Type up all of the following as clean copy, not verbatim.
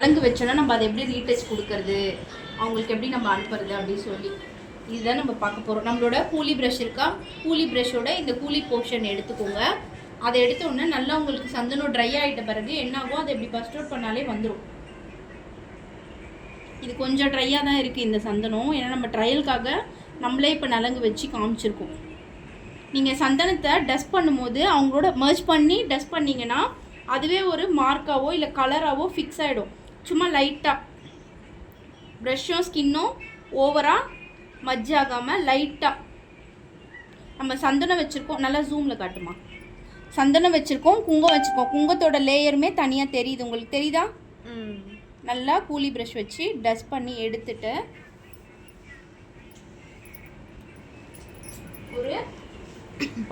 நலங்கு வச்சோன்னா நம்ம அதை எப்படி ரீடச் கொடுக்கறது, அவங்களுக்கு எப்படி நம்ம அனுப்புறது அப்படின்னு சொல்லி இதுதான் நம்ம பார்க்க போகிறோம். நம்மளோட கூலி ப்ரஷ் இருக்கா, கூலி ப்ரஷோட இந்த கூலி போர்ஷன் எடுத்துக்கோங்க. அதை எடுத்தோடனே நல்லா உங்களுக்கு சந்தனம் ட்ரை ஆகிட்ட பிறகு என்ன ஆகும், அதை எப்படி பஸ்ட் அவுட் பண்ணாலே வந்துடும். இது கொஞ்சம் ட்ரையாக தான் இருக்குது இந்த சந்தனம், ஏன்னா நம்ம ட்ரையலுக்காக நம்மளே இப்போ நலங்கு வச்சு காமிச்சிருக்கோம். நீங்கள் சந்தனத்தை டஸ்ட் பண்ணும்போது அவங்களோட மர்ஜ் பண்ணி டஸ்ட் பண்ணிங்கன்னா அதுவே ஒரு மார்க்காவோ இல்லை கலராகவோ ஃபிக்ஸ் ஆகிடும். சும்மா லைட்டாக ப்ரஷ்ஷும் ஸ்கின்னும் ஓவராக மஜ் ஆகாமல் லைட்டாக நம்ம சந்தனம் வச்சுருக்கோம். நல்லா ஜூமில் காட்டுமா, சந்தனம் வச்சுருக்கோம், குங்குமம் வச்சுருக்கோம். குங்குமத்தோட லேயருமே தனியாக தெரியுது, உங்களுக்கு தெரியுதா? நல்லா கூலி ப்ரஷ் வச்சு டஸ்ட் பண்ணி எடுத்துட்டு ஒரு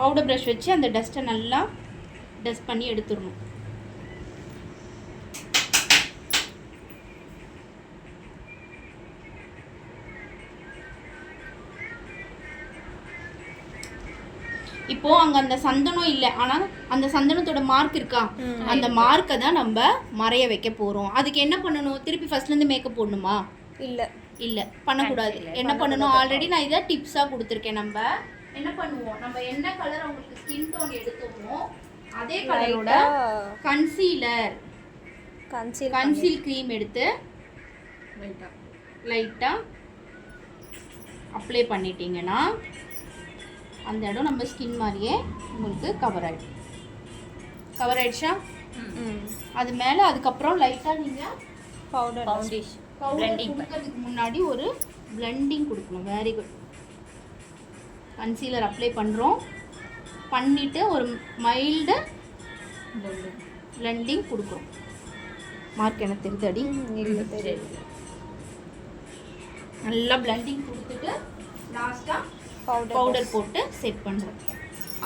பவுடர் ப்ரஷ் வச்சு அந்த டஸ்ட்டை நல்லா டஸ்ட் பண்ணி எடுத்துடணும். இப்போ அங்கே அந்த சந்தனம் இல்லை, ஆனால் அந்த சந்தனத்தோட மார்க் இருக்கா, அந்த மார்க்கை தான் நம்ம மறைய வைக்க போகிறோம். அதுக்கு என்ன பண்ணணும், திருப்பி ஃபர்ஸ்ட்லேருந்து மேக்கப் போடணுமா? இல்லை பண்ணக்கூடாது. என்ன பண்ணணும், ஆல்ரெடி நான் இதை டிப்ஸாக கொடுத்துருக்கேன். நம்ம என்ன பண்ணுவோம், நம்ம என்ன கலர் அவங்களுக்கு ஸ்கின் டோன் எடுத்தோமோ அதே கலரோட கன்சீல் க்ரீம் எடுத்து லைட்டாக அப்ளை பண்ணிட்டீங்கன்னா அந்த இடம் நம்ம ஸ்கின் மாதிரியே உங்களுக்கு கவர் ஆயிடுச்சா? அது மேலே அதுக்கப்புறம் லைட்டாக நீங்கள் பவுடர் கொடுக்கறதுக்கு முன்னாடி ஒரு பிளெண்டிங் கொடுக்கணும். Very good. கன்சீலர் அப்ளை பண்ணுறோம், பண்ணிவிட்டு ஒரு மைல்டு பிளெண்டிங் கொடுக்குறோம். மார்க் எனக்கு தெரியுது அடி, நல்லா பிளெண்டிங் கொடுத்துட்டு லாஸ்ட்டாக பவுடர் போட்டு செட் பண்ணுறோம்.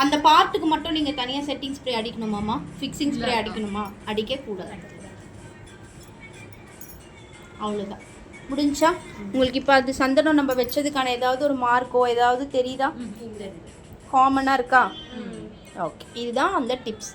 அந்த பார்ட்டுக்கு மட்டும் நீங்கள் தனியாக செட்டிங் ஸ்ப்ரே அடிக்கணுமாம்மா, ஃபிக்ஸிங் ஸ்ப்ரே அடிக்கணுமா? அடிக்கக்கூடாது. அவ்வளோதான், முடிஞ்சா? உங்களுக்கு இப்போ அது சந்தனம் நம்ம வச்சதுக்கான ஏதாவது ஒரு மார்க்கோ ஏதாவது தெரியுதா? காமனாக இருக்கா? ஓகே, இதுதான் அந்த டிப்ஸ்.